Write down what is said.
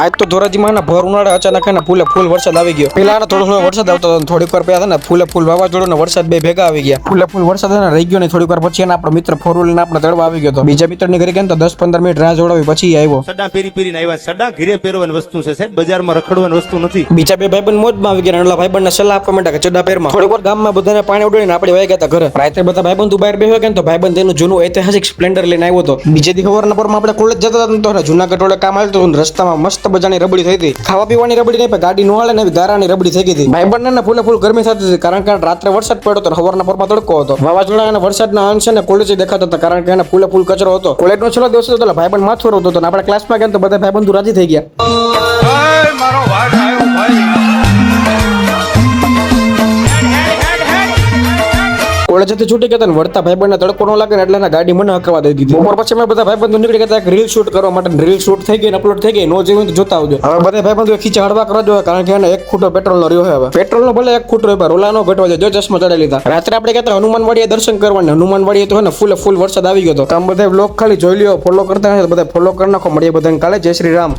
આજ તો ધોરાજીમાં ભર ઉનાળે અચાનક ફૂલે ફૂલ વરસાદ આવી ગયો. પેલા થોડો થોડો વરસાદ આવતો હતો, થોડીક વાર પહેલા ને ફૂલે ફૂલ વાવાઝોડું ને વરસાદ બે ભેગા આવી ગયા. ફૂલે ફૂલ વરસાદ રહી ગયો ને થોડીક વાર પછી આપણો મિત્ર ફોર વ્હીલ ને આપણે તળવા આવી ગયો હતો. બીજા મિત્રની ઘરે ગયા તો 10-15 મિનિટ રાહ જોડાવી પછી આવ્યો. સડા પેરીને આવ્યા. સડા ઘરે પહેરવાની વસ્તુ છે સાહેબ, બજારમાં રખડવાની વસ્તુ નથી. બીજા બે ભાઈબંધ મોજમાં આવી ગયા. નાના ભાઈબંધને સલાહ આપવા માંડ્યા કે ચડા પેરમાં. થોડીક વાર ગામમાં બધાને પાણી ઉડાડીને આપણે વહી ગયા હતા ઘરે. રાત્રે બધા ભાઈબંધો બહાર બેહવા ગયા તો ભાઈબંધ એનું જૂનું ઐતિહાસિક સ્પ્લેન્ડર લઈને આવ્યો હતો. બીજે દી સવારના પરમાં આપણે કોલેજ જતા હતા તો જૂનાગઢ રોડે કામ આવતું હતું. રસ્તામાં મસ્ત મજાની રબડી થઈ હતી. ખાવા પીવાની રબડી નહીં, પણ ગાડી નો હાલે ને એવી ગારાની રબડી થઈ ગઈ હતી. ભાઈબંધને ફૂલે ફૂલ ગરમી થતી હતી, કારણ કે રાત્રે વરસાદ પડ્યો હતો, સવારના પરમાં તડકો હતો. વાવાઝોડા અને વરસાદના અંશ ને કોલેજ દેખાતા હતા, કારણ કે એને ફૂલે ફૂલ કચરો હતો. કોલેજનો છેલ્લો દિવસ હતો એટલે ભાઈબંધ માથું રોતો હતો. આપણે ક્લાસમાં ગયા તો બધા ભાઈબંધો રાજી થઈ ગયા. કોલેજથી છૂટી ગયા વળતા ભાઈબંધને તડકો ન લાગે ને એટલે ગાડી મને હકવા દઈ દીધી. બપોર પછી મેં બધા ભાઈબંધો નીકળી ગયા એક રીલ શૂટ કરવા માટે. રીલ શૂટ થઈ ગઈ ને અપલોડ થઈ ગઈ. નો જેવું તો જોતા આવજો. હવે બધા ભાઈબંધો ખીચા હળવા કરવા જોઈએ, કારણ કે એને એક ખૂટો પેટ્રોલનો રહ્યો હવે. પેટ્રોલનો ભલે એક ખૂટો રહ્યો, રોલાનો ઘટવા જાય. જો ચશ્મા ચડાવી લીધા. રાત્રે આપણે કહેતા હનુમાનવાડીએ દર્શન કરવાના. હનુમાનવાડીએ તો ને ફૂલે ફૂલ વરસાદ આવી ગયો હતો. તમે બધા બ્લોગ ખાલી જોઈ લ્યો, ફોલો કરતા બધા ફોલો કરી નાખો. મળીએ બધાને કાલે. જય શ્રી રામ.